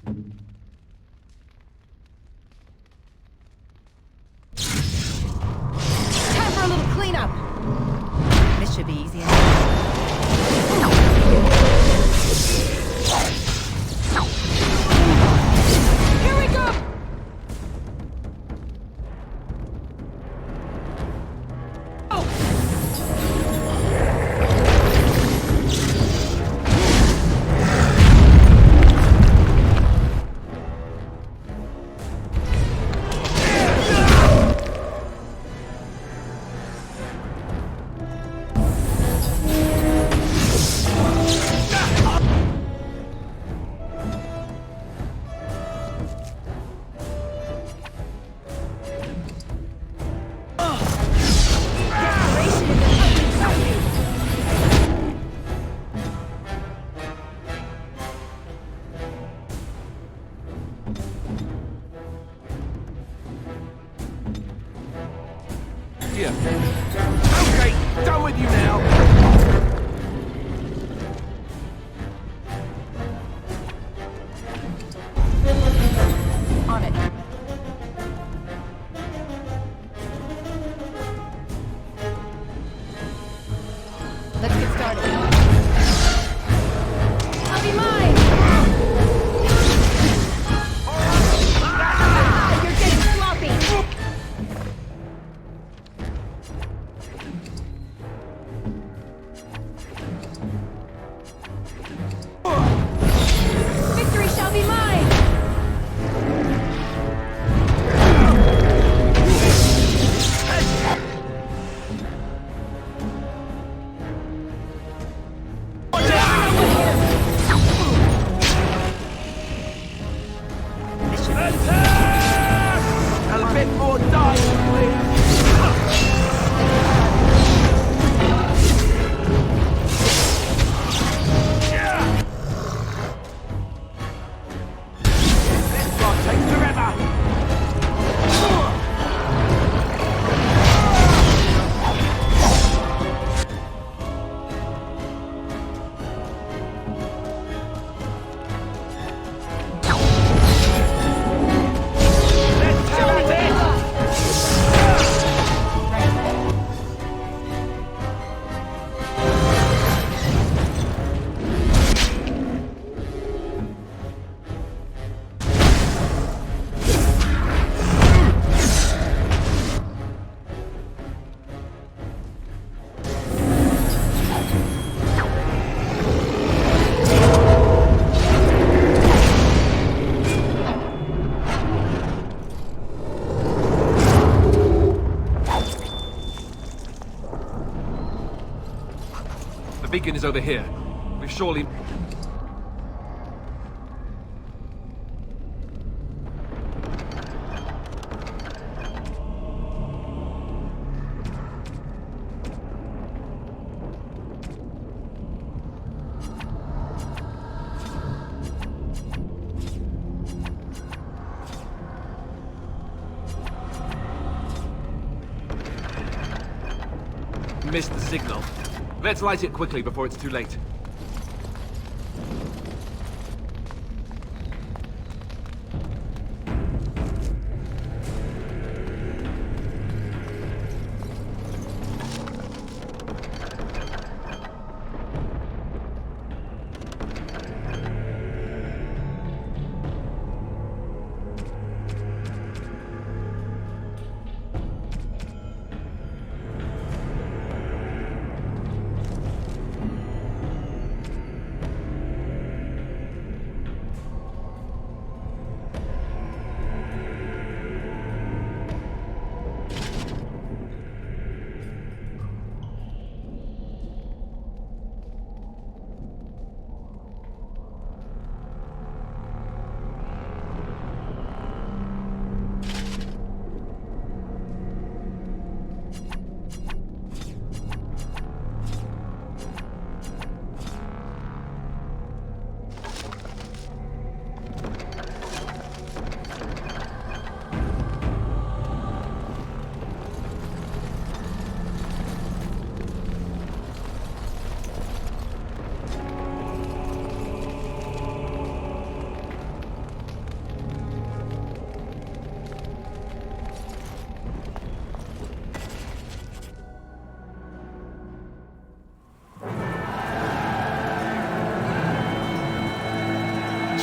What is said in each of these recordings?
Time for a little cleanup. This should be easy enough. Here we go! Here. Okay, done with you now. On it. Let's get started. I'll be mine! Ah, you're getting sloppy! Victory shall be mine! A bit more dice, please. This one takes forever. Let's have it. The beacon is over here. We've surely... missed the signal. Let's light it quickly before it's too late.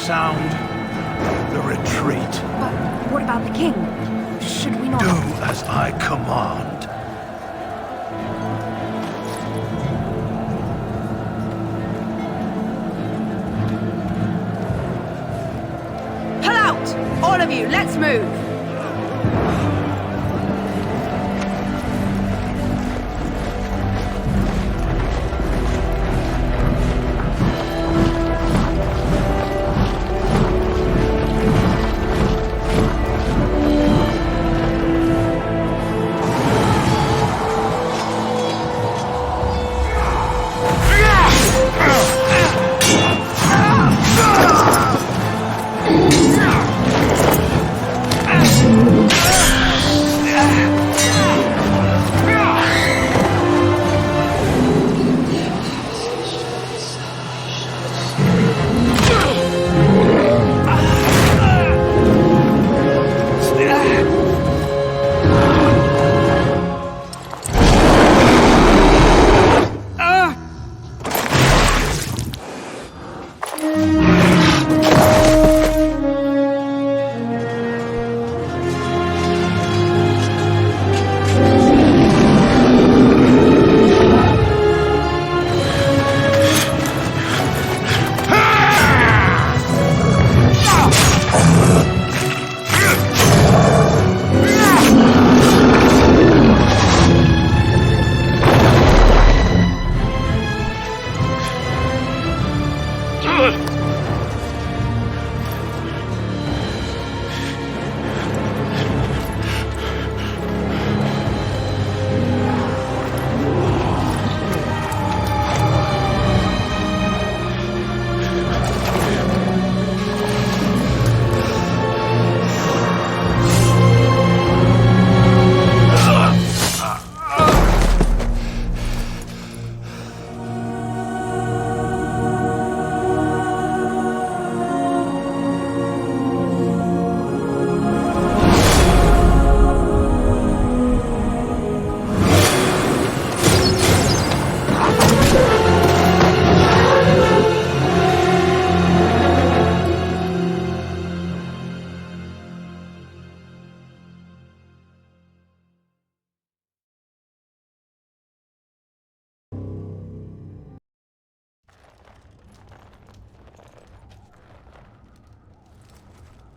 sound the retreat. But what about the king? Should we not... Do as I command. Pull out! All of you, let's move!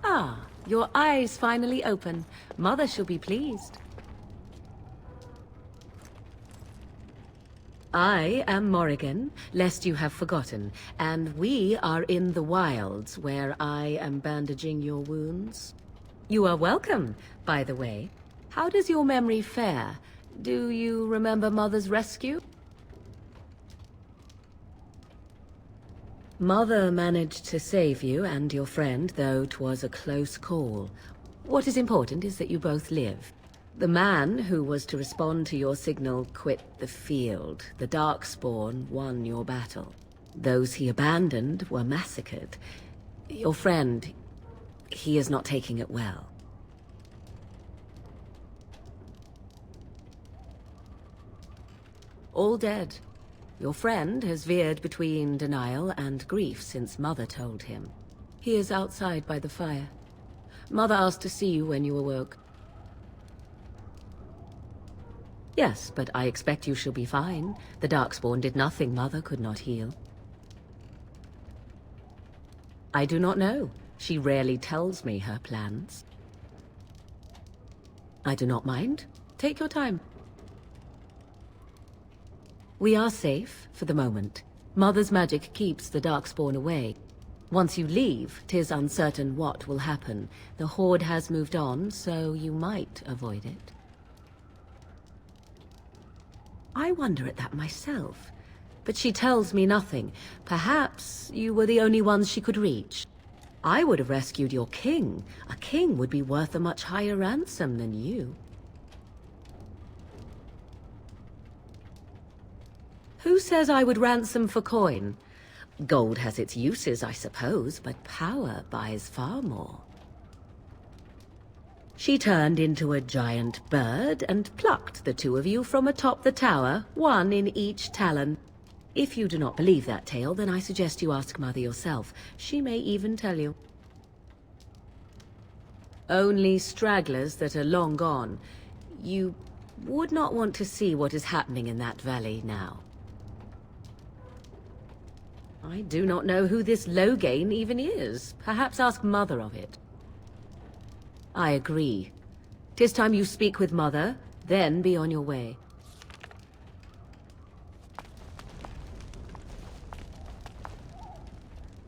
Ah, your eyes finally open. Mother shall be pleased. I am Morrigan, lest you have forgotten, and we are in the wilds where I am bandaging your wounds. You are welcome, by the way. How does your memory fare? Do you remember Mother's rescue? Mother managed to save you and your friend, though 'twas a close call. What is important is that you both live. The man who was to respond to your signal quit the field. The Darkspawn won your battle. Those he abandoned were massacred. Your friend, he is not taking it well. All dead. Your friend has veered between denial and grief since Mother told him. He is outside by the fire. Mother asked to see you when you awoke. Yes, but I expect you shall be fine. The Darkspawn did nothing Mother could not heal. I do not know. She rarely tells me her plans. I do not mind. Take your time. We are safe, for the moment. Mother's magic keeps the Darkspawn away. Once you leave, 'tis uncertain what will happen. The Horde has moved on, so you might avoid it. I wonder at that myself, but she tells me nothing. Perhaps you were the only ones she could reach. I would have rescued your king. A king would be worth a much higher ransom than you. Who says I would ransom for coin? Gold has its uses, I suppose, but power buys far more. She turned into a giant bird and plucked the two of you from atop the tower, one in each talon. If you do not believe that tale, then I suggest you ask Mother yourself. She may even tell you. Only stragglers that are long gone. You would not want to see what is happening in that valley now. I do not know who this Loghain even is. Perhaps ask Mother of it. I agree. 'Tis time you speak with Mother, then be on your way.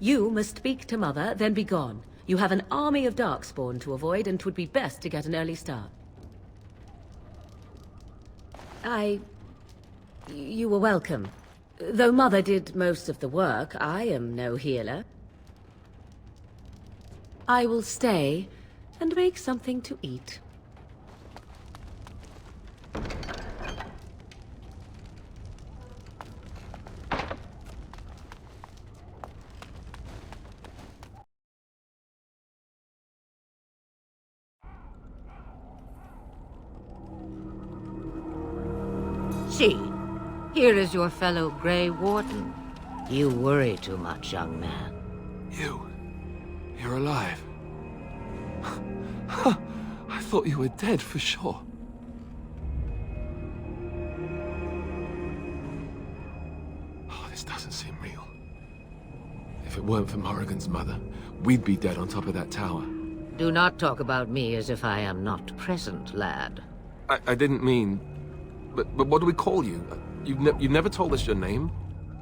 You must speak to Mother, then be gone. You have an army of Darkspawn to avoid, and 'twould be best to get an early start. You were welcome. Though Mother did most of the work, I am no healer. I will stay and make something to eat. See, here is your fellow Grey Warden. You worry too much, young man. You're alive. I thought you were dead for sure. Oh, this doesn't seem real. If it weren't for Morrigan's mother, we'd be dead on top of that tower. Do not talk about me as if I am not present, lad. I didn't mean... But what do we call you? You've never told us your name?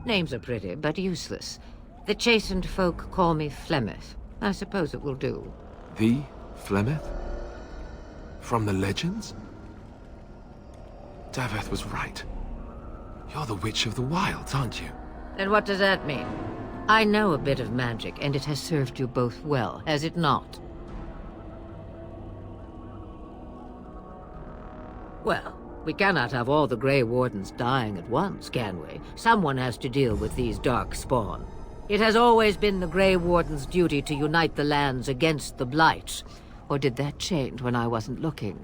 Names are pretty, but useless. The chastened folk call me Flemeth. I suppose it will do. The Flemeth? From the legends? Daveth was right. You're the Witch of the Wilds, aren't you? And what does that mean? I know a bit of magic, and it has served you both well, has it not? Well, we cannot have all the Grey Wardens dying at once, can we? Someone has to deal with these dark spawn. It has always been the Grey Warden's duty to unite the lands against the Blight. Or did that change when I wasn't looking?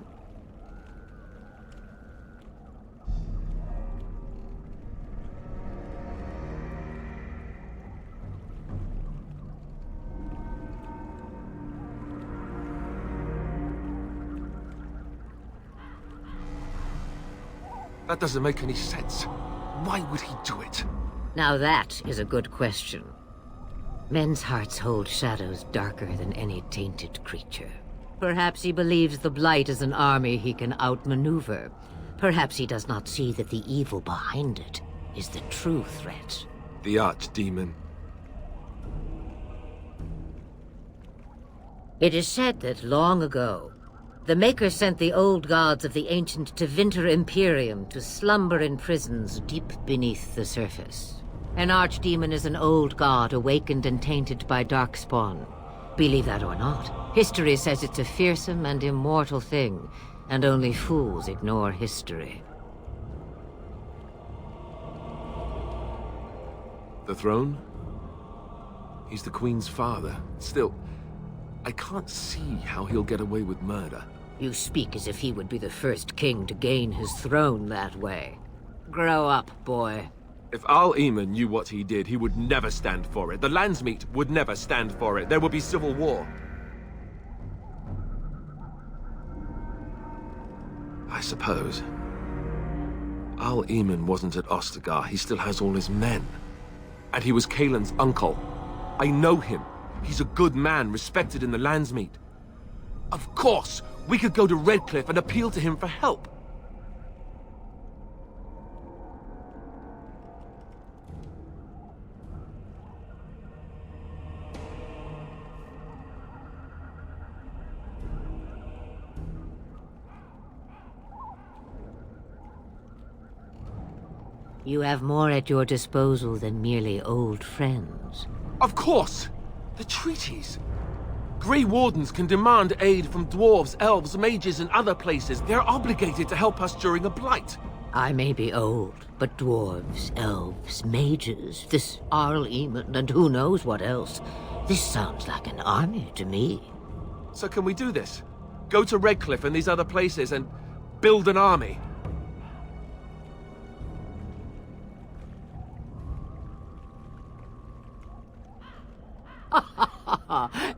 That doesn't make any sense. Why would he do it? Now that is a good question. Men's hearts hold shadows darker than any tainted creature. Perhaps he believes the Blight is an army he can outmaneuver. Perhaps he does not see that the evil behind it is the true threat. The Archdemon. It is said that long ago, the Maker sent the old gods of the ancient Tevinter Imperium to slumber in prisons deep beneath the surface. An archdemon is an old god awakened and tainted by darkspawn. Believe that or not, history says it's a fearsome and immortal thing, and only fools ignore history. The throne? He's the Queen's father. Still, I can't see how he'll get away with murder. You speak as if he would be the first king to gain his throne that way. Grow up, boy. If Al-Eamon knew what he did, he would never stand for it. The Landsmeet would never stand for it. There would be civil war. I suppose. Al-Eamon wasn't at Ostagar. He still has all his men. And he was Kaelin's uncle. I know him. He's a good man, respected in the Landsmeet. Of course, we could go to Redcliffe and appeal to him for help. You have more at your disposal than merely old friends. Of course! The treaties! Grey Wardens can demand aid from dwarves, elves, mages, and other places. They're obligated to help us during a blight. I may be old, but dwarves, elves, mages, this Al-Eamon, and who knows what else. This sounds like an army to me. So can we do this? Go to Redcliffe and these other places and build an army?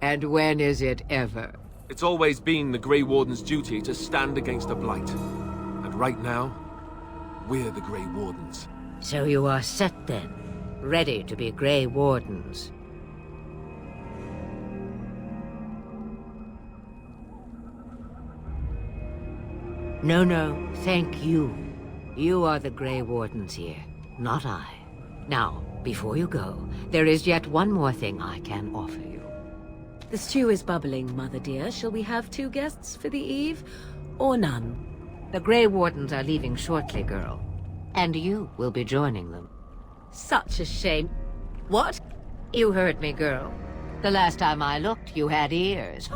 And when is it ever? It's always been the Grey Warden's duty to stand against the Blight. And right now, we're the Grey Wardens. So you are set then, ready to be Grey Wardens. No, thank you. You are the Grey Wardens here, not I. Now, before you go, there is yet one more thing I can offer you. The stew is bubbling, Mother dear. Shall we have 2 guests for the eve, or none? The Grey Wardens are leaving shortly, girl. And you will be joining them. Such a shame. What? You heard me, girl. The last time I looked, you had ears.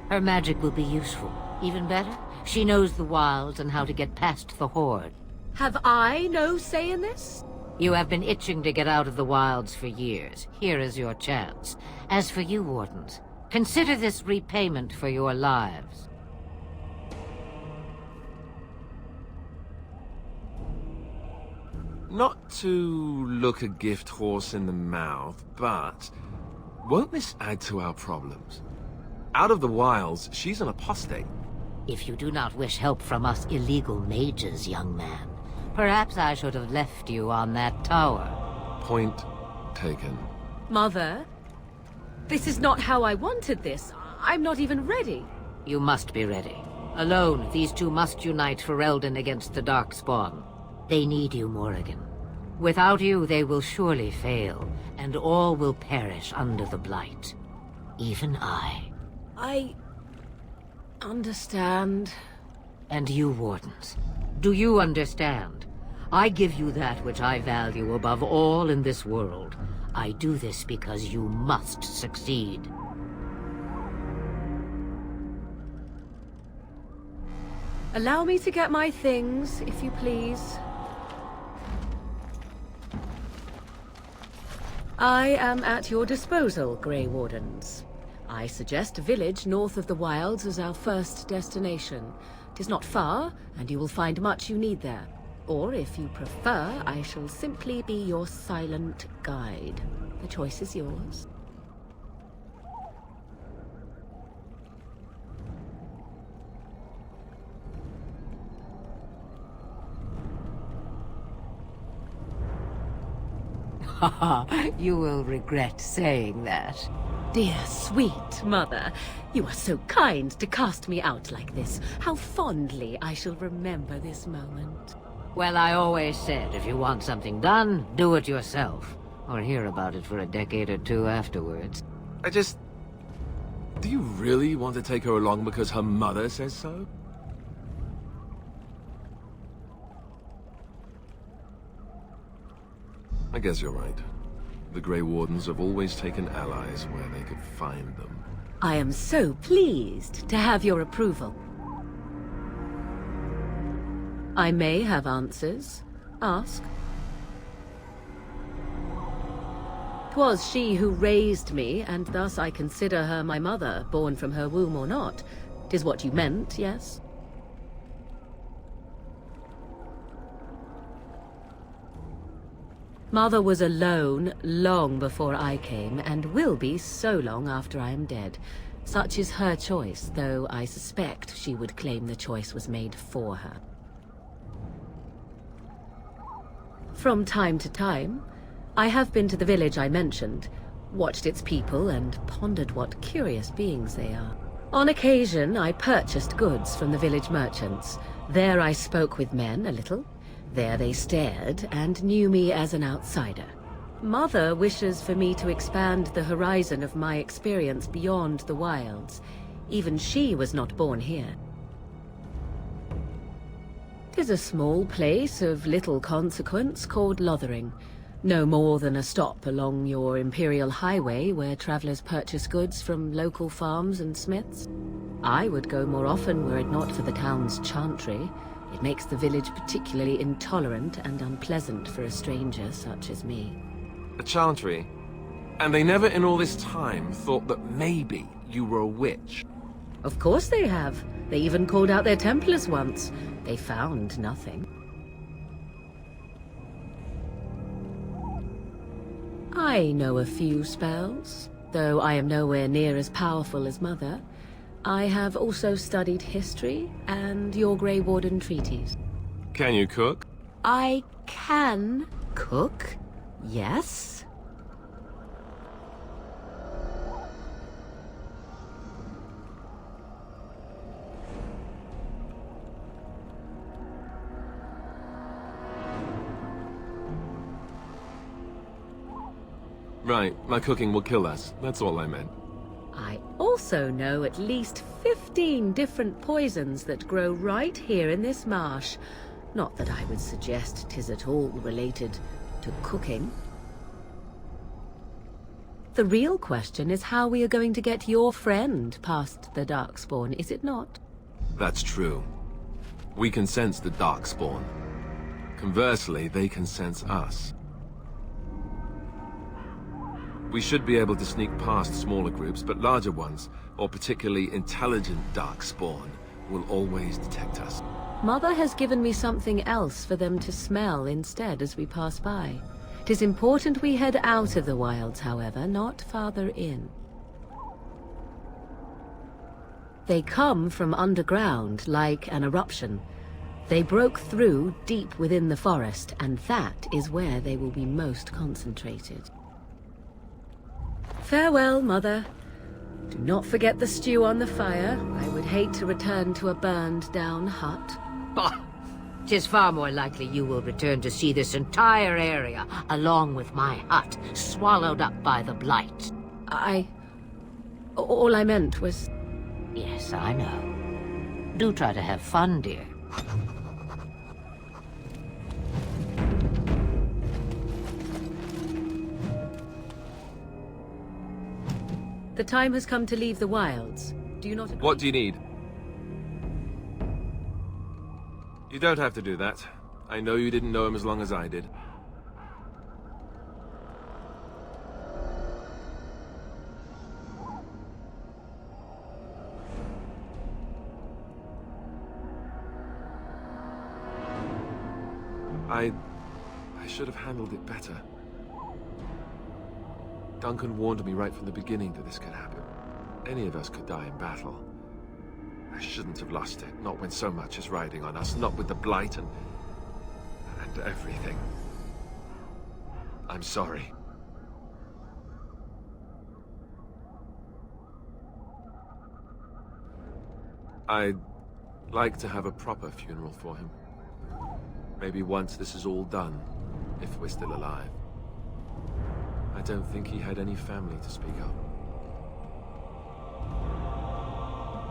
Her magic will be useful. Even better, she knows the wilds and how to get past the Horde. Have I no say in this? You have been itching to get out of the wilds for years. Here is your chance. As for you, Wardens, consider this repayment for your lives. Not to look a gift horse in the mouth, but won't this add to our problems? Out of the wilds, she's an apostate. If you do not wish help from us illegal mages, young man, perhaps I should have left you on that tower. Point taken. Mother, this is not how I wanted this. I'm not even ready. You must be ready. Alone, these two must unite for Eldon against the Darkspawn. They need you, Morrigan. Without you, they will surely fail, and all will perish under the Blight. Even I. I understand. And you, Wardens, do you understand? I give you that which I value above all in this world. I do this because you must succeed. Allow me to get my things, if you please. I am at your disposal, Grey Wardens. I suggest a village north of the wilds as our first destination. 'Tis not far, and you will find much you need there. Or, if you prefer, I shall simply be your silent guide. The choice is yours. You will regret saying that. Dear, sweet mother, you are so kind to cast me out like this. How fondly I shall remember this moment. Well, I always said, if you want something done, do it yourself. Or hear about it for a decade or two afterwards. Do you really want to take her along because her mother says so? I guess you're right. The Grey Wardens have always taken allies where they could find them. I am so pleased to have your approval. I may have answers. Ask. 'Twas she who raised me, and thus I consider her my mother, born from her womb or not. 'Tis what you meant, yes? Mother was alone long before I came, and will be so long after I am dead. Such is her choice, though I suspect she would claim the choice was made for her. From time to time, I have been to the village I mentioned, watched its people, and pondered what curious beings they are. On occasion, I purchased goods from the village merchants. There I spoke with men a little. There they stared and knew me as an outsider. Mother wishes for me to expand the horizon of my experience beyond the wilds. Even she was not born here. 'Tis a small place of little consequence called Loghain. No more than a stop along your Imperial Highway where travelers purchase goods from local farms and smiths. I would go more often were it not for the town's chantry. It makes the village particularly intolerant and unpleasant for a stranger such as me. A chantry? And they never in all this time thought that maybe you were a witch? Of course they have. They even called out their Templars once. They found nothing. I know a few spells, though I am nowhere near as powerful as Mother. I have also studied history and your Grey Warden treaties. Can you cook? I can cook, yes. Right, my cooking will kill us. That's all I meant. I also know at least 15 different poisons that grow right here in this marsh. Not that I would suggest 'tis at all related to cooking. The real question is how we are going to get your friend past the Darkspawn, is it not? That's true. We can sense the Darkspawn. Conversely, they can sense us. We should be able to sneak past smaller groups, but larger ones, or particularly intelligent Darkspawn, will always detect us. Mother has given me something else for them to smell instead as we pass by. 'Tis important we head out of the wilds, however, not farther in. They come from underground, like an eruption. They broke through deep within the forest, and that is where they will be most concentrated. Farewell, Mother. Do not forget the stew on the fire. I would hate to return to a burned-down hut. Bah! 'Tis far more likely you will return to see this entire area, along with my hut, swallowed up by the blight. All I meant was... Yes, I know. Do try to have fun, dear. The time has come to leave the wilds. Do you not agree? What do you need? You don't have to do that. I know you didn't know him as long as I did. I should have handled it better. Duncan warned me right from the beginning that this could happen. Any of us could die in battle. I shouldn't have lost it, not when so much is riding on us, not with the blight and everything. I'm sorry. I'd like to have a proper funeral for him. Maybe once this is all done, if we're still alive. I don't think he had any family to speak of.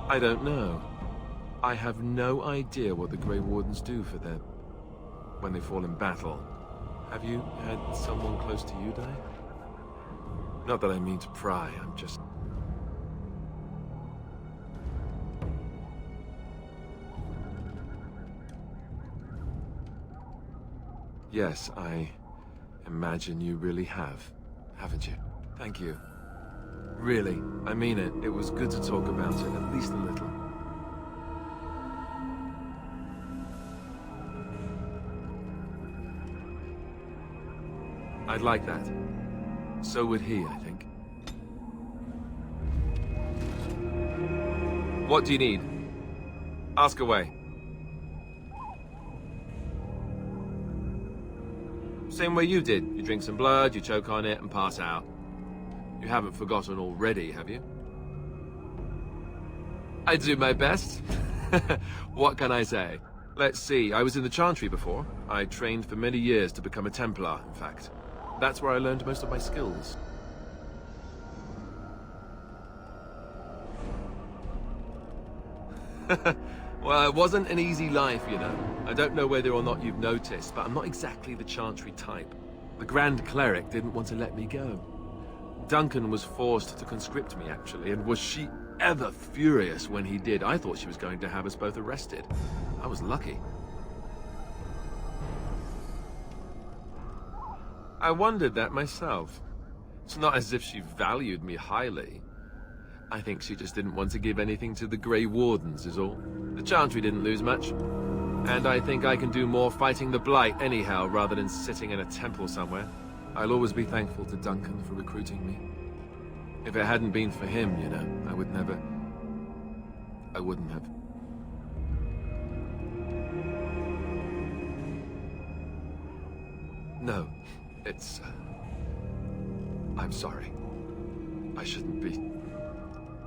I don't know. I have no idea what the Grey Wardens do for their... when they fall in battle. Have you had someone close to you die? Not that I mean to pry, I'm just... Yes, I imagine you really have, haven't you? Thank you. Really, I mean it. It was good to talk about it, at least a little. I'd like that. So would he, I think. What do you need? Ask away. Same way you did. You drink some blood, you choke on it, and pass out. You haven't forgotten already, have you? I do my best. What can I say? Let's see, I was in the Chantry before. I trained for many years to become a Templar, in fact. That's where I learned most of my skills. Well, it wasn't an easy life, you know. I don't know whether or not you've noticed, but I'm not exactly the Chantry type. The Grand Cleric didn't want to let me go. Duncan was forced to conscript me, actually, and was she ever furious when he did. I thought she was going to have us both arrested. I was lucky. I wondered that myself. It's not as if she valued me highly. I think she just didn't want to give anything to the Grey Wardens, is all. The Chantry didn't lose much. And I think I can do more fighting the Blight anyhow, rather than sitting in a temple somewhere. I'll always be thankful to Duncan for recruiting me. If it hadn't been for him, you know, I wouldn't have. No, it's... I'm sorry. I shouldn't be.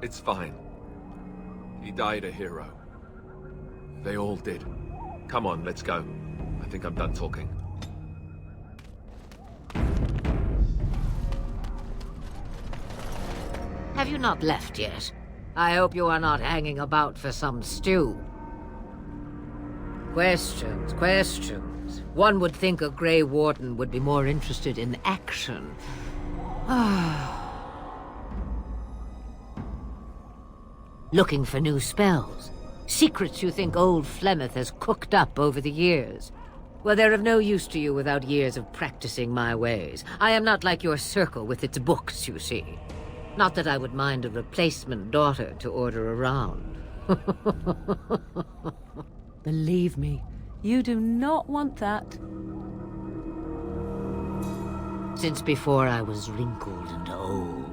It's fine. He died a hero. They all did. Come on, let's go. I think I'm done talking. Have you not left yet? I hope you are not hanging about for some stew. Questions, questions. One would think a Grey Warden would be more interested in action. Looking for new spells. Secrets you think old Flemeth has cooked up over the years. Well, they're of no use to you without years of practicing my ways. I am not like your circle with its books, you see. Not that I would mind a replacement daughter to order around. Believe me, you do not want that. Since before I was wrinkled and old.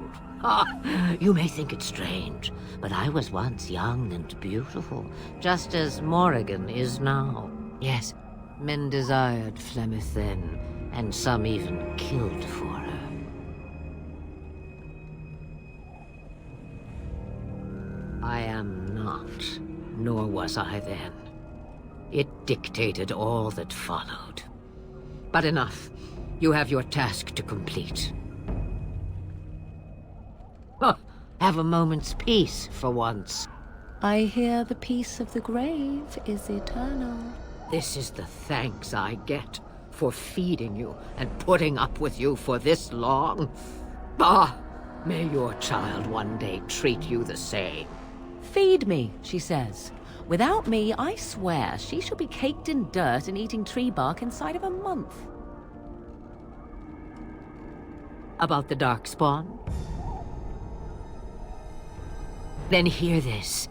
You may think it strange, but I was once young and beautiful, just as Morrigan is now. Yes, men desired Flemeth then, and some even killed for her. I am not, nor was I then. It dictated all that followed. But enough. You have your task to complete. Have a moment's peace for once. I hear the peace of the grave is eternal. This is the thanks I get for feeding you and putting up with you for this long. May your child one day treat you the same. Feed me, she says. Without me, I swear, she shall be caked in dirt and eating tree bark inside of a month. About the Darkspawn? Then hear this.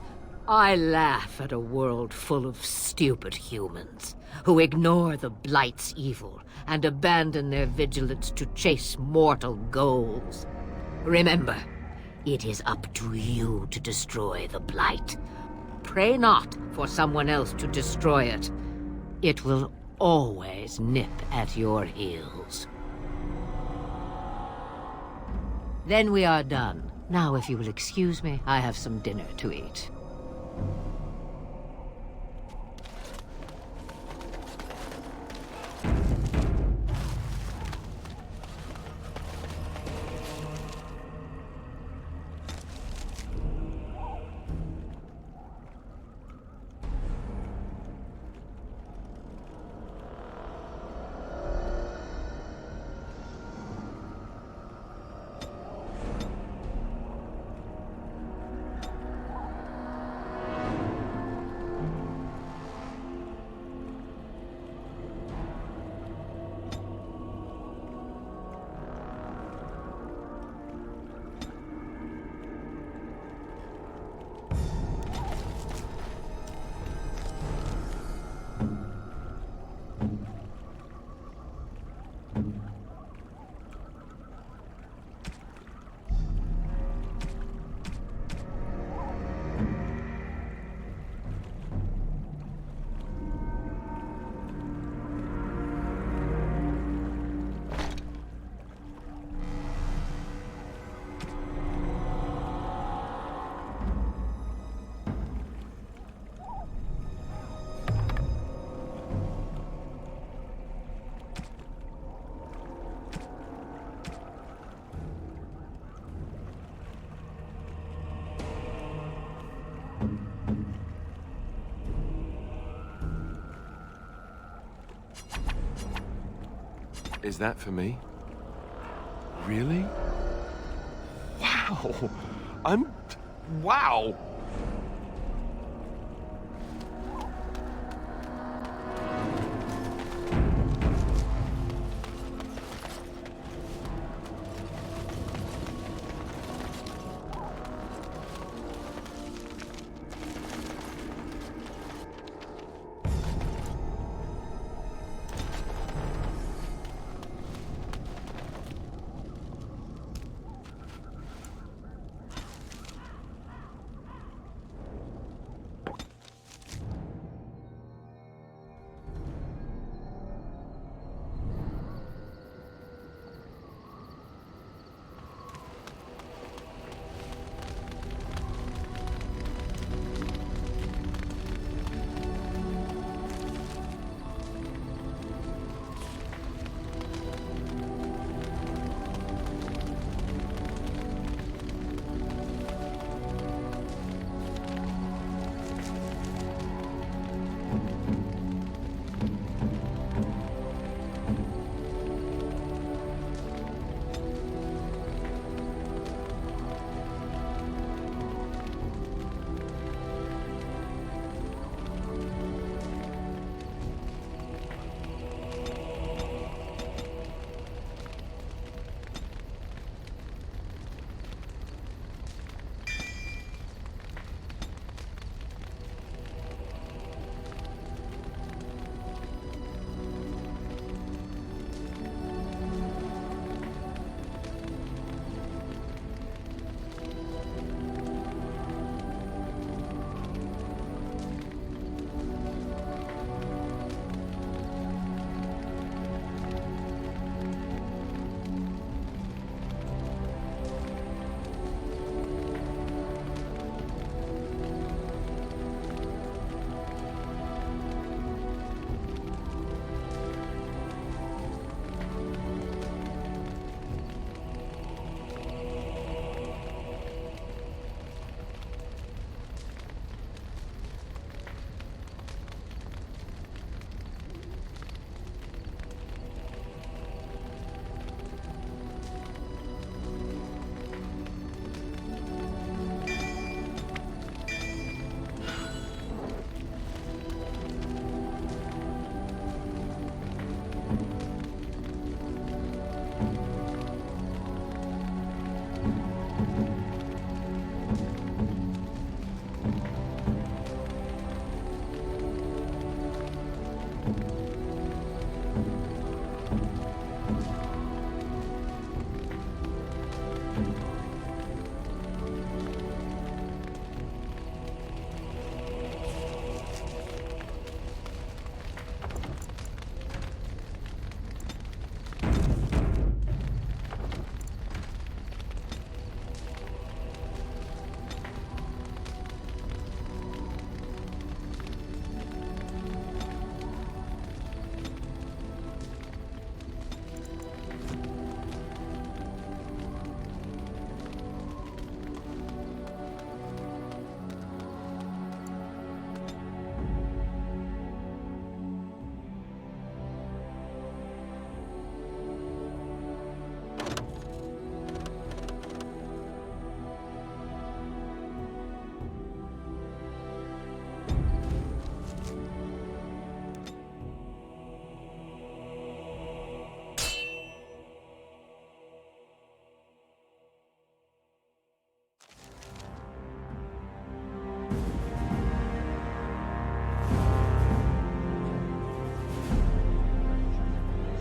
I laugh at a world full of stupid humans who ignore the Blight's evil and abandon their vigilance to chase mortal goals. Remember, it is up to you to destroy the Blight. Pray not for someone else to destroy it. It will always nip at your heels. Then we are done. Now, if you will excuse me, I have some dinner to eat. Is that for me? Really? Wow! Wow!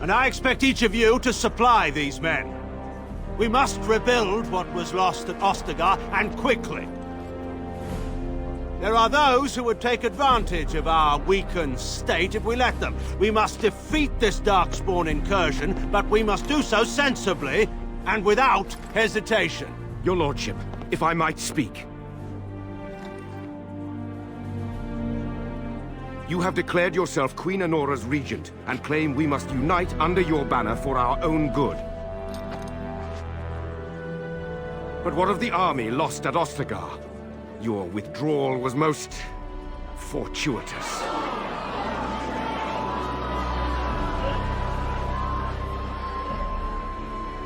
And I expect each of you to supply these men. We must rebuild what was lost at Ostagar, and quickly. There are those who would take advantage of our weakened state if we let them. We must defeat this Darkspawn incursion, but we must do so sensibly and without hesitation. Your lordship, if I might speak. You have declared yourself Queen Honora's regent, and claim we must unite under your banner for our own good. But what of the army lost at Ostagar? Your withdrawal was most fortuitous.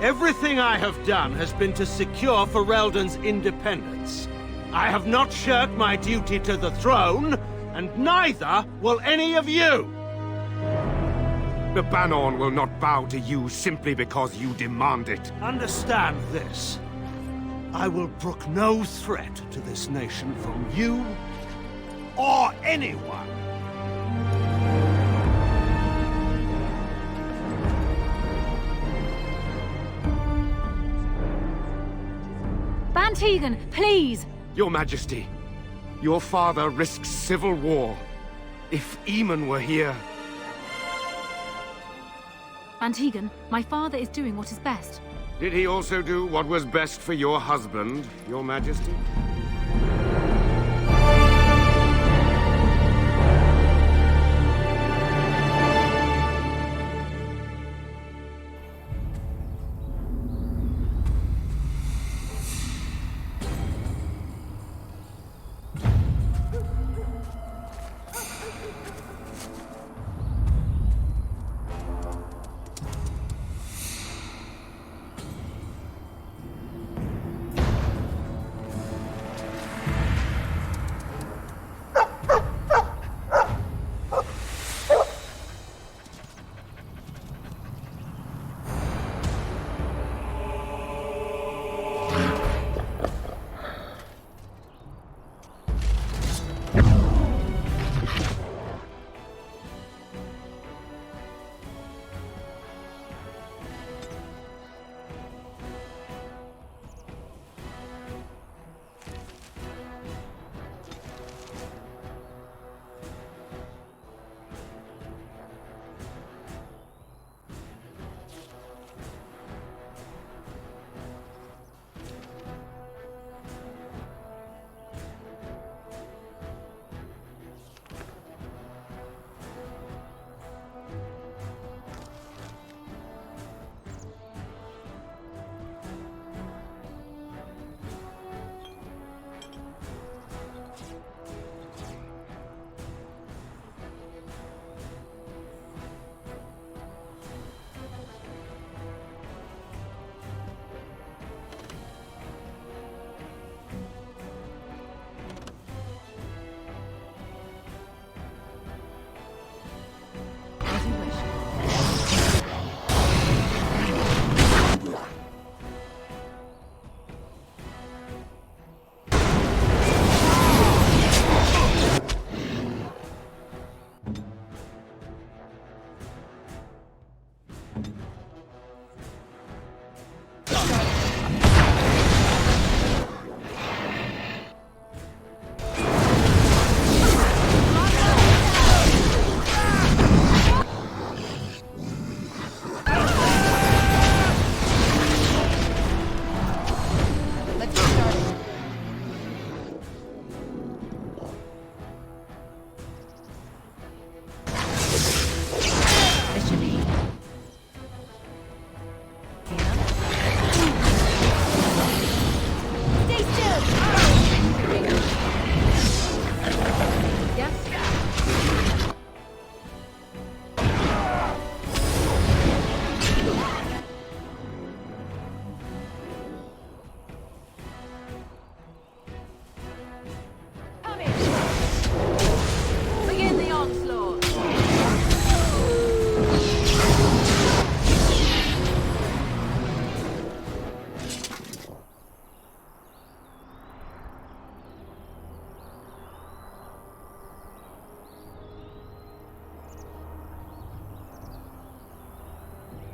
Everything I have done has been to secure Ferelden's independence. I have not shirked my duty to the throne, and neither will any of you! The Banon will not bow to you simply because you demand it. Understand this. I will brook no threat to this nation from you or anyone. Bantegan, please! Your Majesty, your father risks civil war. If Eamon were here... Bantegan, my father is doing what is best. Did he also do what was best for your husband, Your Majesty?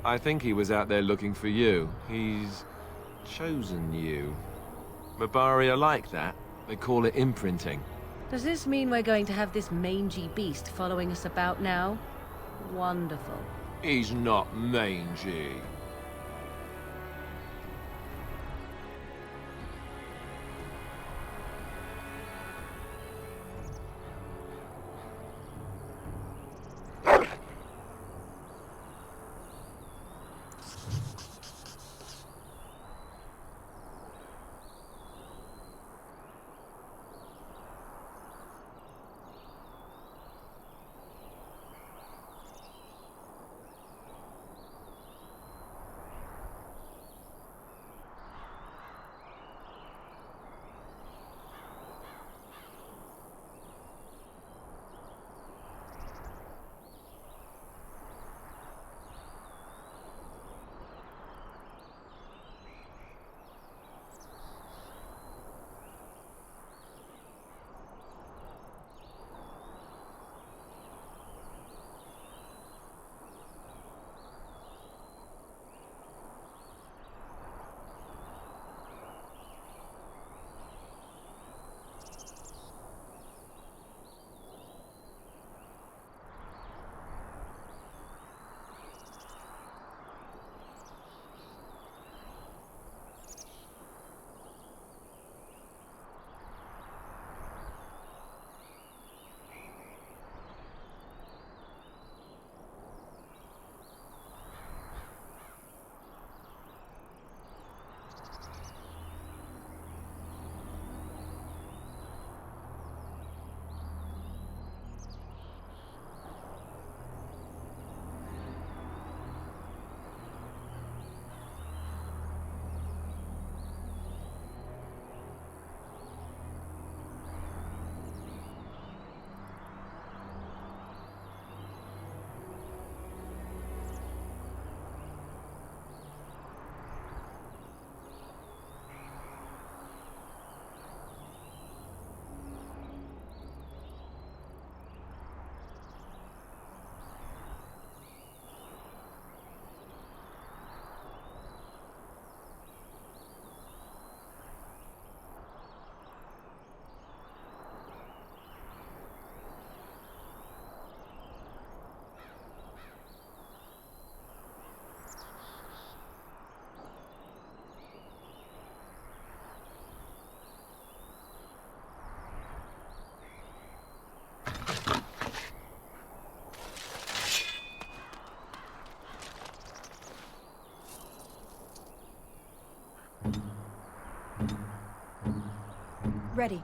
I think he was out there looking for you. He's chosen you. Mabari are like that. They call it imprinting. Does this mean we're going to have this mangy beast following us about now? Wonderful. He's not mangy. Ready.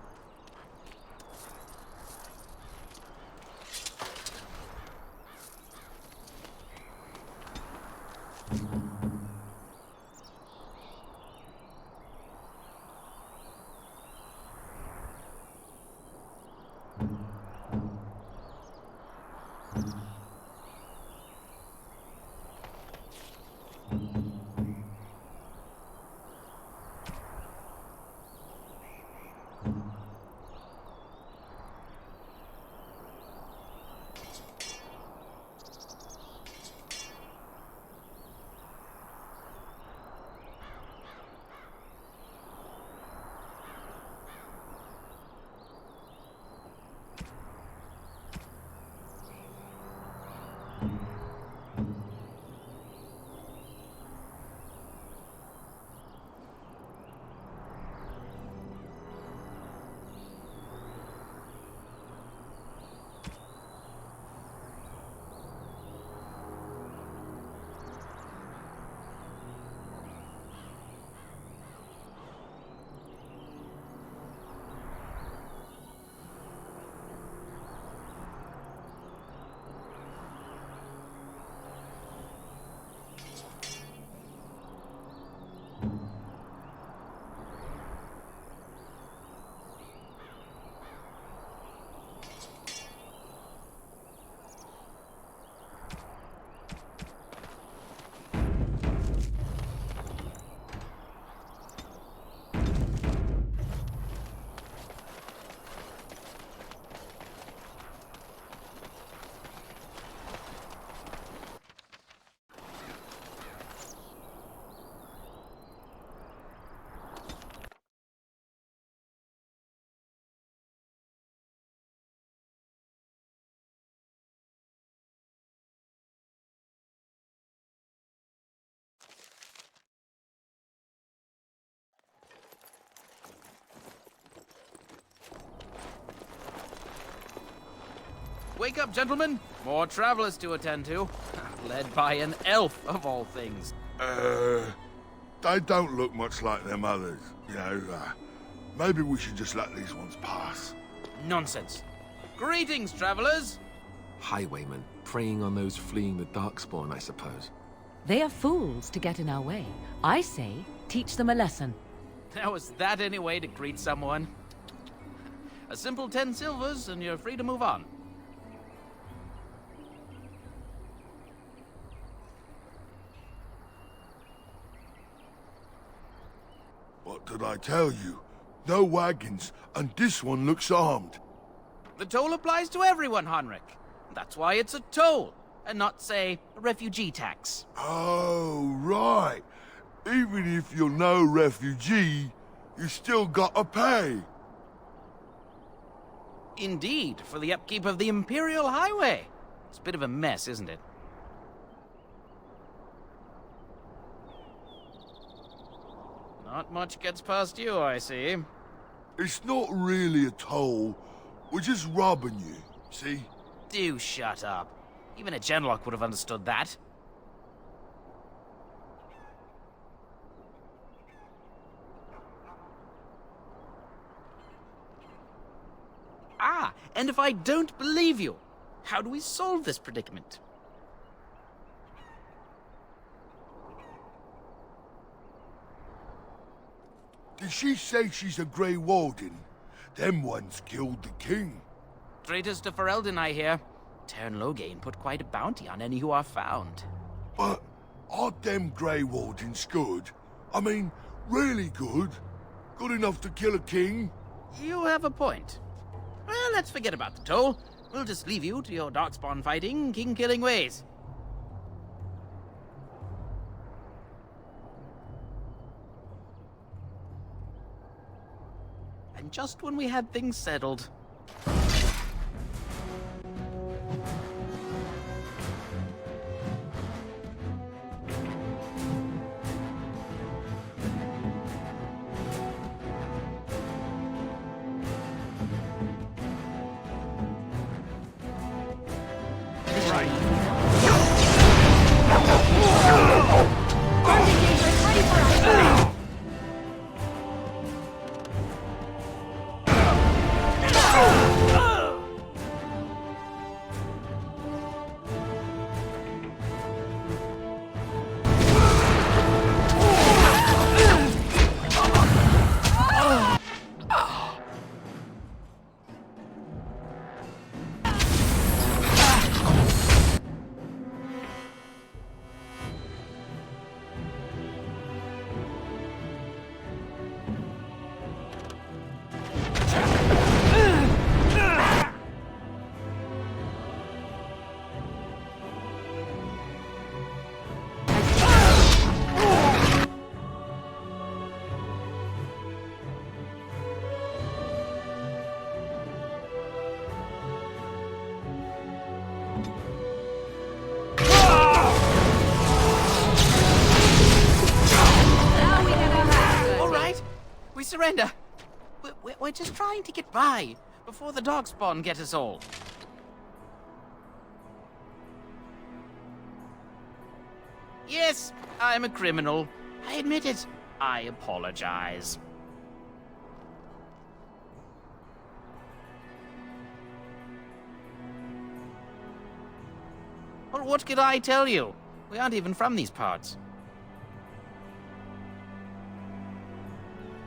Wake up, gentlemen. More travelers to attend to. Led by an elf, of all things. They don't look much like them others. You know, maybe we should just let these ones pass. Nonsense. Greetings, travelers. Highwaymen, preying on those fleeing the Darkspawn, I suppose. They are fools to get in our way. I say, teach them a lesson. Now, is that any way to greet someone? A simple 10 silvers, and you're free to move on. What did I tell you? No wagons, and this one looks armed. The toll applies to everyone, Henrik. That's why it's a toll, and not, say, a refugee tax. Oh, right. Even if you're no refugee, you still gotta pay. Indeed, for the upkeep of the Imperial Highway. It's a bit of a mess, isn't it? Not much gets past you, I see. It's not really a toll. We're just robbing you, see? Do shut up. Even a Genlock would have understood that. Ah, and if I don't believe you, how do we solve this predicament? Did she say she's a Grey Warden? Them ones killed the king. Traitors to Ferelden, I hear. Teyrn Loghain put quite a bounty on any who are found. But aren't them Grey Wardens good? I mean, really good? Good enough to kill a king? You have a point. Well, let's forget about the toll. We'll just leave you to your darkspawn fighting, king-killing ways. And just when we had things settled... Surrender! We're just trying to get by before the Darkspawn get us all. Yes, I'm a criminal. I admit it. I apologize. Well, what could I tell you? We aren't even from these parts.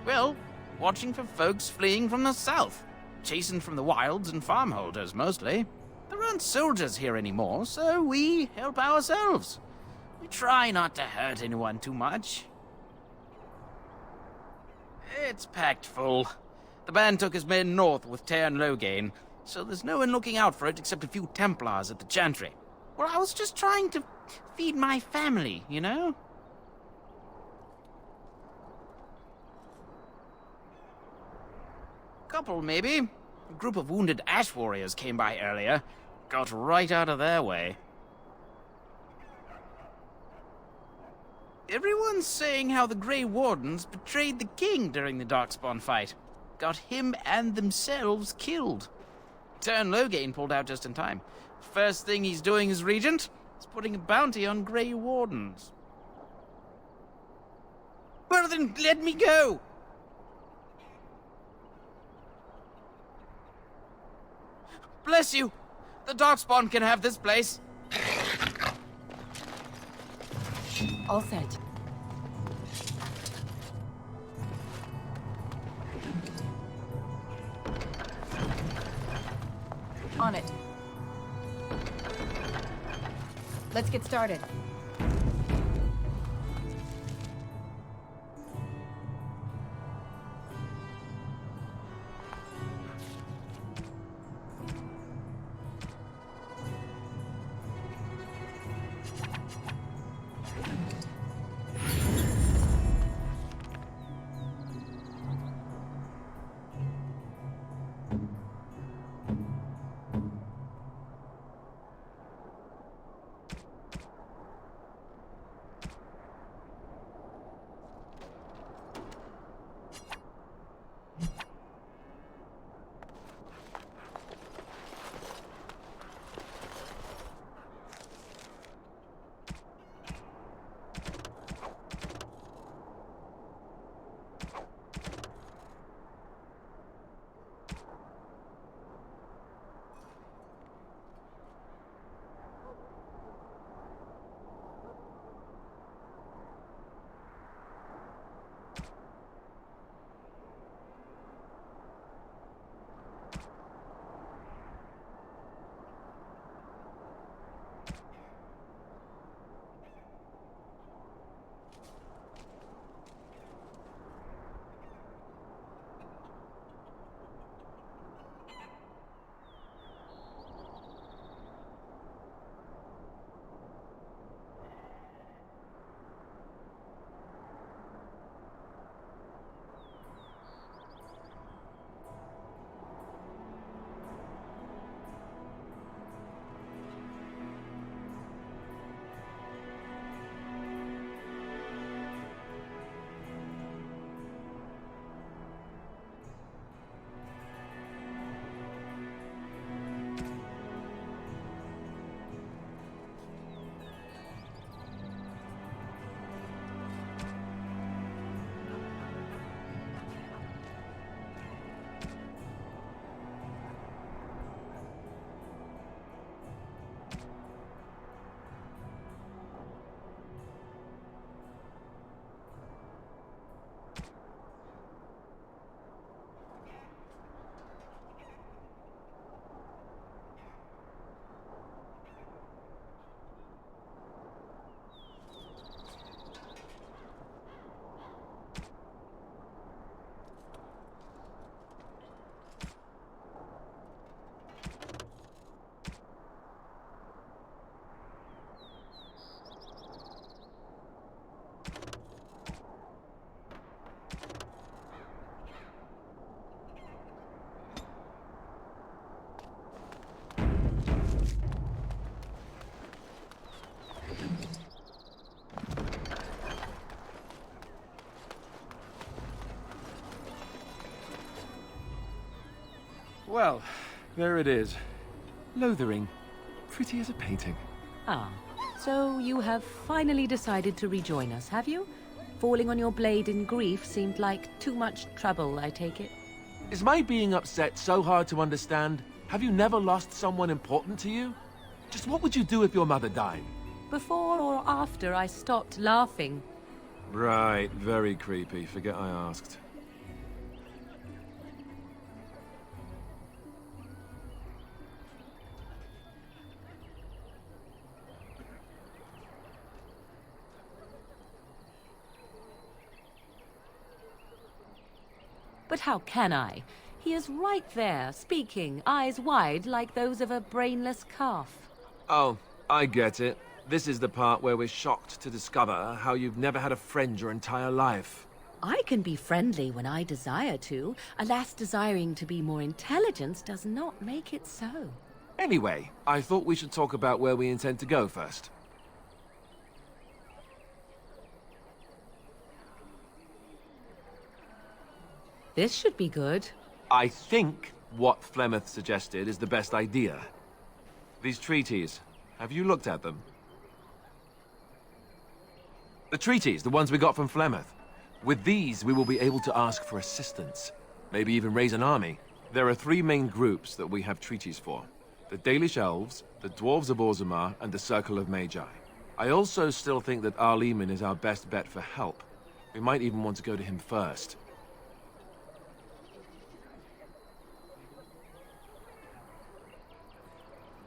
Well, watching for folks fleeing from the south. Chasing from the wilds and farmholders, mostly. There aren't soldiers here anymore, so we help ourselves. We try not to hurt anyone too much. It's packed full. The band took his men north with Teyrn Loghain, so there's no one looking out for it except a few Templars at the Chantry. Well, I was just trying to feed my family, you know? Couple, maybe. A group of wounded ash warriors came by earlier. Got right out of their way. Everyone's saying how the Grey Wardens betrayed the king during the Darkspawn fight. Got him and themselves killed. turn Loghain pulled out just in time. First thing he's doing as regent is putting a bounty on Grey Wardens. Well then, let me go! Bless you! The Darkspawn can have this place. All set. On it. Let's get started. Well, there it is. Lothering. Pretty as a painting. Ah, so you have finally decided to rejoin us, have you? Falling on your blade in grief seemed like too much trouble, I take it. Is my being upset so hard to understand? Have you never lost someone important to you? Just what would you do if your mother died? Before or after I stopped laughing? Right, very creepy. Forget I asked. But how can I? He is right there, speaking, eyes wide like those of a brainless calf. Oh, I get it. This is the part where we're shocked to discover how you've never had a friend your entire life. I can be friendly when I desire to. Alas, desiring to be more intelligent does not make it so. Anyway, I thought we should talk about where we intend to go first. This should be good. I think what Flemeth suggested is the best idea. These treaties, have you looked at them? The treaties, the ones we got from Flemeth. With these, we will be able to ask for assistance. Maybe even raise an army. There are 3 main groups that we have treaties for. The Dalish Elves, the Dwarves of Orzammar, and the Circle of Magi. I also still think that Arleman is our best bet for help. We might even want to go to him first.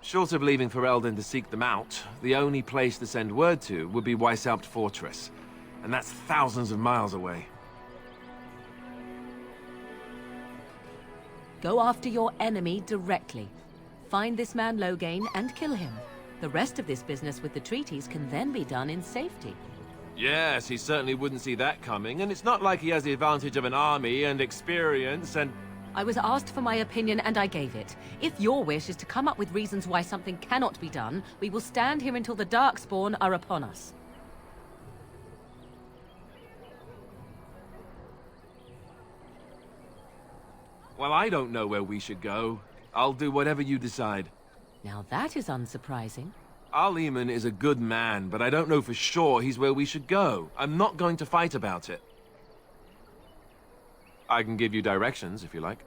Short of leaving Ferelden to seek them out, the only place to send word to would be Weishaupt Fortress. And that's thousands of miles away. Go after your enemy directly. Find this man Loghain and kill him. The rest of this business with the treaties can then be done in safety. Yes, he certainly wouldn't see that coming, and it's not like he has the advantage of an army and experience and... I was asked for my opinion and I gave it. If your wish is to come up with reasons why something cannot be done, we will stand here until the Darkspawn are upon us. Well, I don't know where we should go. I'll do whatever you decide. Now that is unsurprising. Arleman is a good man, but I don't know for sure he's where we should go. I'm not going to fight about it. I can give you directions, if you like.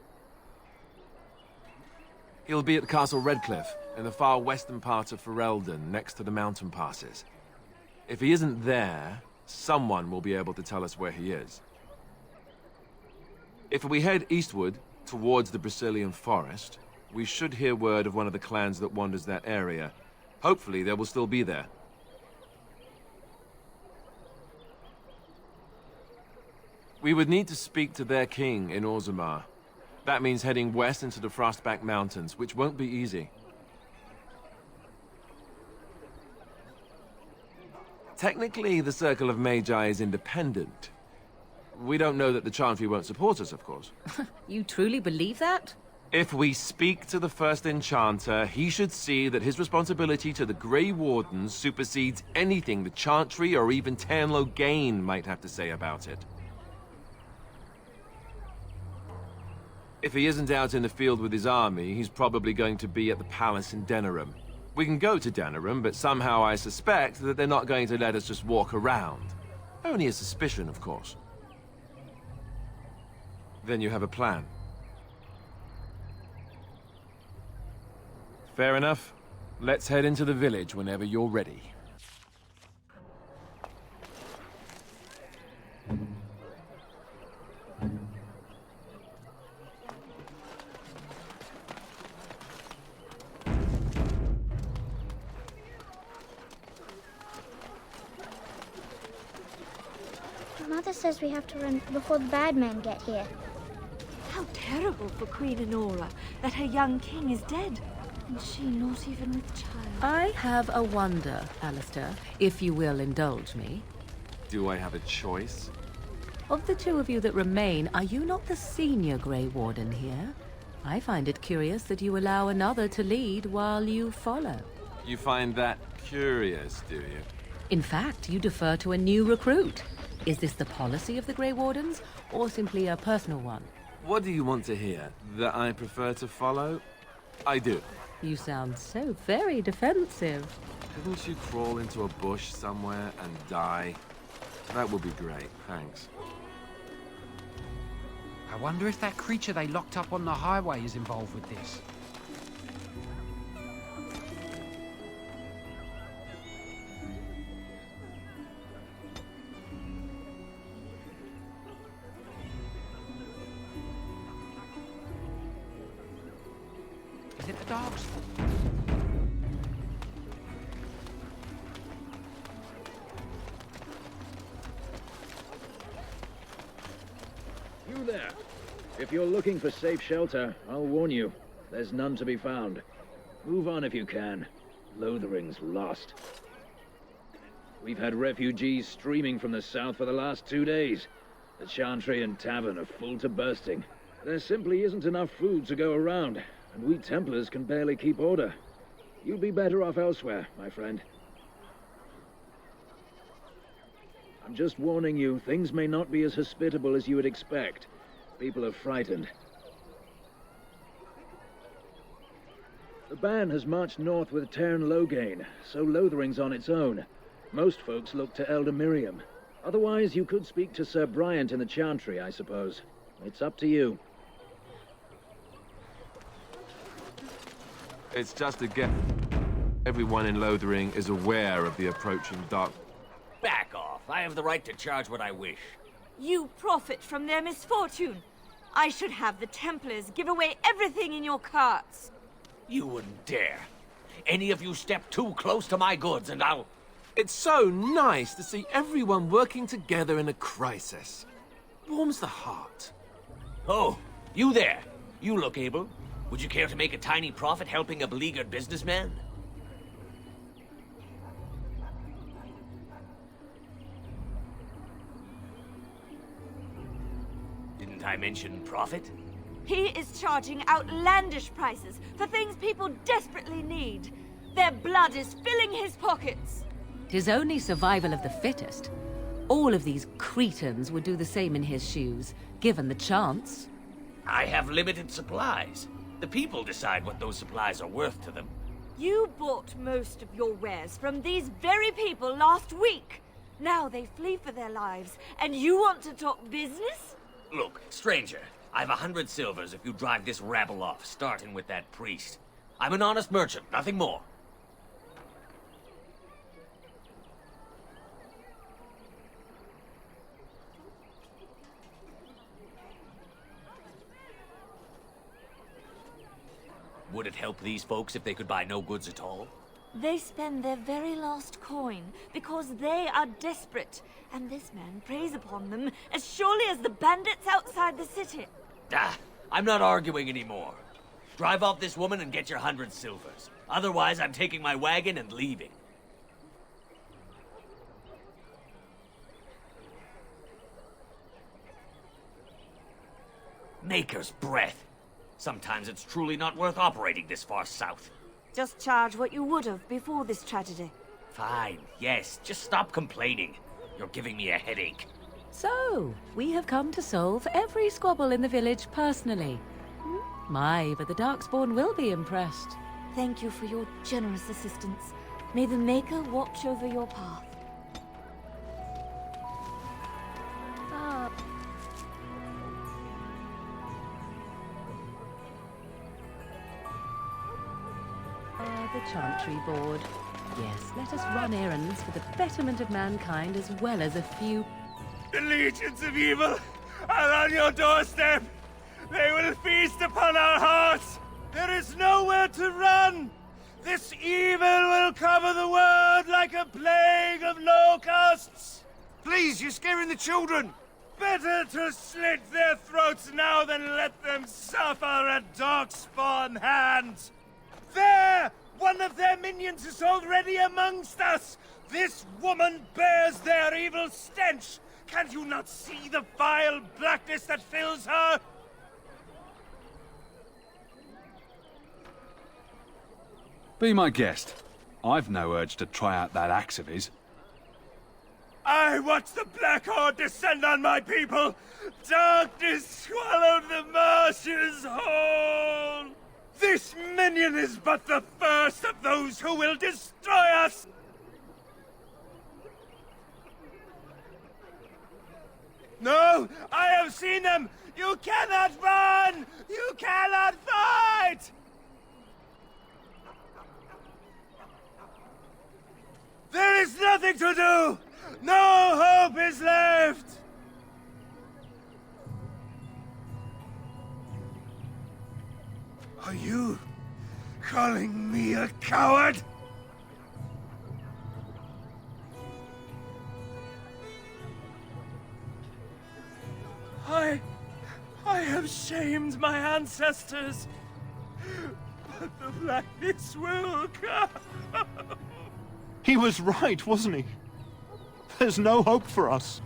He'll be at Castle Redcliffe, in the far western part of Ferelden, next to the mountain passes. If he isn't there, someone will be able to tell us where he is. If we head eastward, towards the Brecilian Forest, we should hear word of one of the clans that wanders that area. Hopefully, they will still be there. We would need to speak to their king in Orzammar. That means heading west into the Frostback Mountains, which won't be easy. Technically, the Circle of Magi is independent. We don't know that the Chantry won't support us, of course. You truly believe that? If we speak to the first Enchanter, he should see that his responsibility to the Grey Wardens supersedes anything the Chantry or even Loghain might have to say about it. If he isn't out in the field with his army, he's probably going to be at the palace in Denerim. We can go to Denerim, but somehow I suspect that they're not going to let us just walk around. Only a suspicion, of course. Then you have a plan. Fair enough. Let's head into the village whenever you're ready. Mother says we have to run before the bad men get here. How terrible for Queen Enora that her young king is dead, and she not even with child. I have a wonder, Alistair, if you will indulge me. Do I have a choice? Of the 2 of you that remain, are you not the senior Grey Warden here? I find it curious that you allow another to lead while you follow. You find that curious, do you? In fact, you defer to a new recruit. Is this the policy of the Grey Wardens, or simply a personal one? What do you want to hear? That I prefer to follow? I do. You sound so very defensive. Couldn't you crawl into a bush somewhere and die? That would be great, thanks. I wonder if that creature they locked up on the highway is involved with this. Is it the dogs? You there. If you're looking for safe shelter, I'll warn you. There's none to be found. Move on if you can. Lothering's lost. We've had refugees streaming from the south for the last 2 days. The Chantry and Tavern are full to bursting. There simply isn't enough food to go around, and we Templars can barely keep order. You'll be better off elsewhere, my friend. I'm just warning you, things may not be as hospitable as you would expect. People are frightened. The band has marched north with Tairn Loghain, so Lothering's on its own. Most folks look to Elder Miriam. Otherwise, you could speak to Sir Bryant in the Chantry, I suppose. It's up to you. It's just a guess. Everyone in Lothering is aware of the approaching dark. Back off. I have the right to charge what I wish. You profit from their misfortune. I should have the Templars give away everything in your carts. You wouldn't dare. Any of you step too close to my goods and I'll... It's so nice to see everyone working together in a crisis. Warms the heart. Oh, you there. You look able. Would you care to make a tiny profit helping a beleaguered businessman? Didn't I mention profit? He is charging outlandish prices for things people desperately need. Their blood is filling his pockets. 'Tis only survival of the fittest. All of these cretins would do the same in his shoes, given the chance. I have limited supplies. The people decide what those supplies are worth to them. You bought most of your wares from these very people last week. Now they flee for their lives, and you want to talk business? Look, stranger, I've 100 silvers if you drive this rabble off, starting with that priest. I'm an honest merchant, nothing more. Would it help these folks if they could buy no goods at all? They spend their very last coin because they are desperate, and this man preys upon them as surely as the bandits outside the city. Ah, I'm not arguing anymore. Drive off this woman and get your 100 silvers. Otherwise, I'm taking my wagon and leaving. Maker's breath. Sometimes it's truly not worth operating this far south. Just charge what you would have before this tragedy. Fine, yes, just stop complaining. You're giving me a headache. So, we have come to solve every squabble in the village personally. My, but the Darkspawn will be impressed. Thank you for your generous assistance. May the Maker watch over your path. The Chantry Board. Yes, let us run errands for the betterment of mankind as well as a few... The legions of evil are on your doorstep. They will feast upon our hearts. There is nowhere to run. This evil will cover the world like a plague of locusts. Please, you're scaring the children. Better to slit their throats now than let them suffer at Darkspawn hands. There! One of their minions is already amongst us! This woman bears their evil stench! Can you not see the vile blackness that fills her? Be my guest. I've no urge to try out that axe of his. I watch the Black Horde descend on my people! Darkness swallowed the marshes whole! This minion is but the first of those who will destroy us! No! I have seen them! You cannot run! You cannot fight! There is nothing to do! No hope is left! Are you calling me a coward? I have shamed my ancestors, but the blackness will come. He was right, wasn't he? There's no hope for us.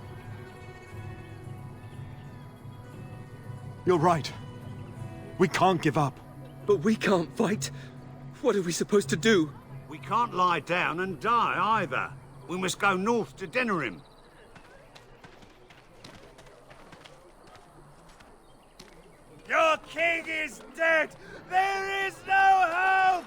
You're right. We can't give up. But we can't fight. What are we supposed to do? We can't lie down and die either. We must go north to Denerim. Your king is dead! There is no hope!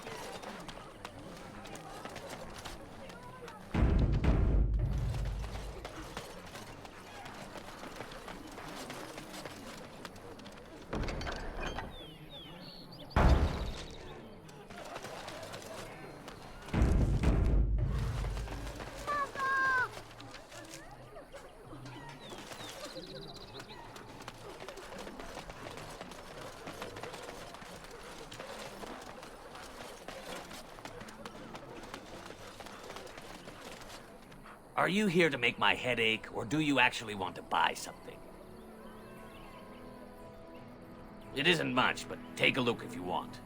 Are you here to make my head ache, or do you actually want to buy something? It isn't much, but take a look if you want.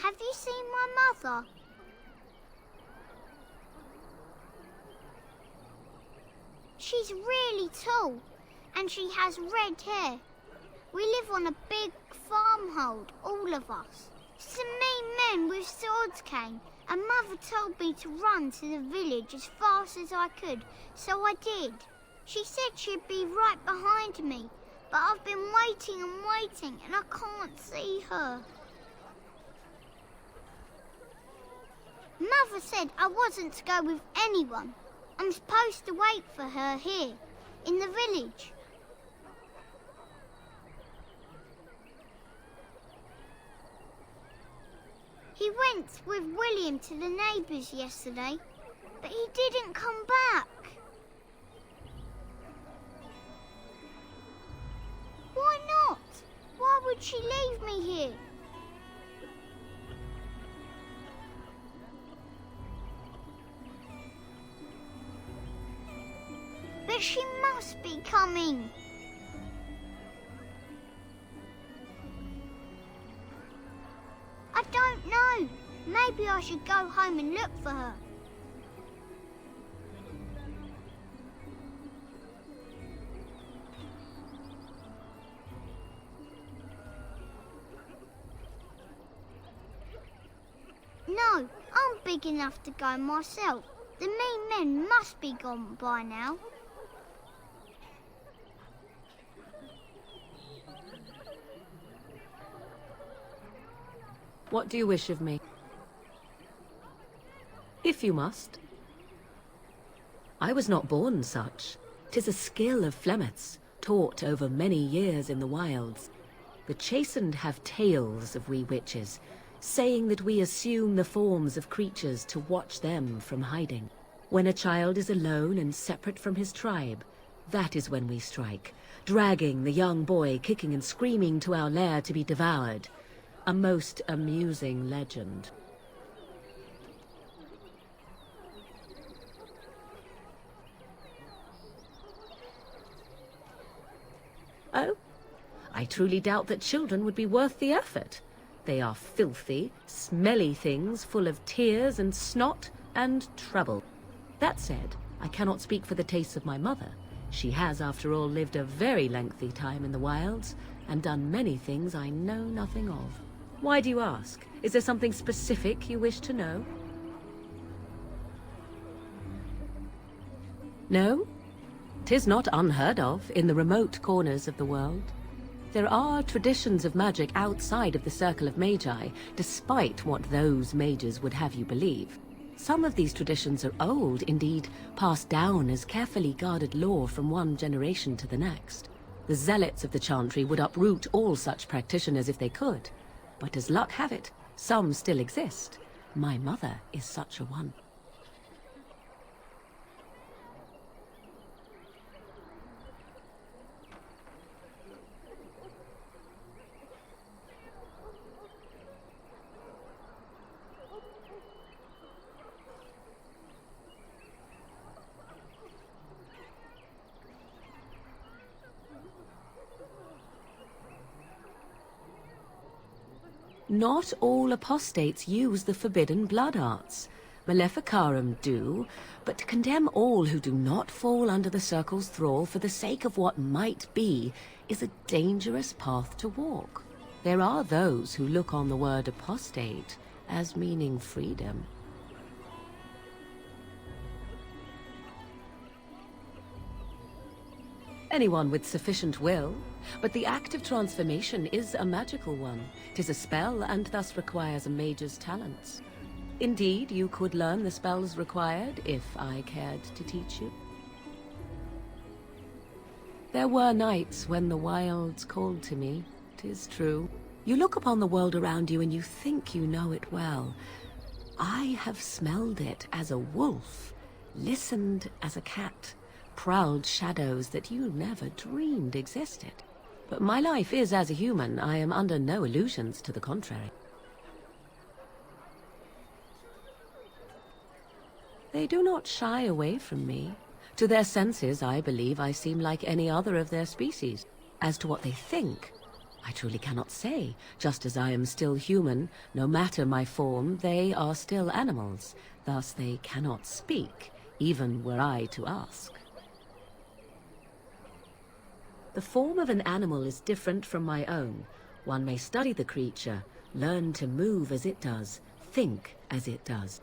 Have you seen my mother? She's really tall, and she has red hair. We live on a big farmhold, all of us. Some mean men with swords came, and Mother told me to run to the village as fast as I could, so I did. She said she'd be right behind me, but I've been waiting and waiting, and I can't see her. Mother said I wasn't to go with anyone. I'm supposed to wait for her here, in the village. He went with William to the neighbours yesterday, but he didn't come back. Why not? Why would she leave me here? But she must be coming. I don't know. Maybe I should go home and look for her. No, I'm big enough to go myself. The mean men must be gone by now. What do you wish of me? If you must. I was not born such. 'Tis a skill of Flemeth's, taught over many years in the wilds. The chastened have tales of we witches, saying that we assume the forms of creatures to watch them from hiding. When a child is alone and separate from his tribe, that is when we strike, dragging the young boy kicking and screaming to our lair to be devoured. A most amusing legend. Oh? I truly doubt that children would be worth the effort. They are filthy, smelly things full of tears and snot and trouble. That said, I cannot speak for the tastes of my mother. She has, after all, lived a very lengthy time in the wilds and done many things I know nothing of. Why do you ask? Is there something specific you wish to know? No? 'Tis not unheard of in the remote corners of the world. There are traditions of magic outside of the circle of Magi, despite what those mages would have you believe. Some of these traditions are old, indeed, passed down as carefully guarded lore from one generation to the next. The zealots of the chantry would uproot all such practitioners if they could. But as luck have it, some still exist. My mother is such a one. Not all apostates use the forbidden blood arts. Maleficarum do, but to condemn all who do not fall under the circle's thrall for the sake of what might be is a dangerous path to walk. There are those who look on the word apostate as meaning freedom. Anyone with sufficient will, but the act of transformation is a magical one. 'Tis a spell and thus requires a mage's talents. Indeed, you could learn the spells required if I cared to teach you. There were nights when the wilds called to me, 'tis true. You look upon the world around you and you think you know it well. I have smelled it as a wolf, listened as a cat, prowled shadows that you never dreamed existed. But my life is as a human. I am under no illusions to the contrary. They do not shy away from me. To their senses, I believe I seem like any other of their species. As to what they think, I truly cannot say. Just as I am still human, no matter my form, they are still animals. Thus they cannot speak, even were I to ask. The form of an animal is different from my own. One may study the creature, learn to move as it does, think as it does.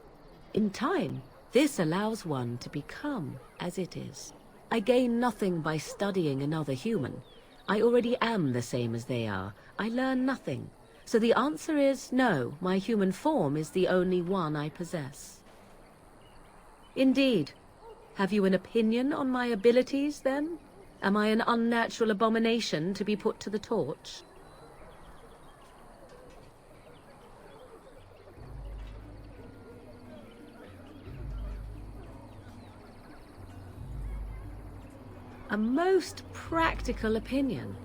In time, this allows one to become as it is. I gain nothing by studying another human. I already am the same as they are. I learn nothing. So the answer is no, my human form is the only one I possess. Indeed. Have you an opinion on my abilities, then? Am I an unnatural abomination to be put to the torch? A most practical opinion.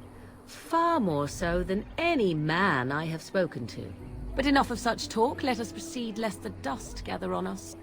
Far more so than any man I have spoken to. But enough of such talk. Let us proceed lest the dust gather on us.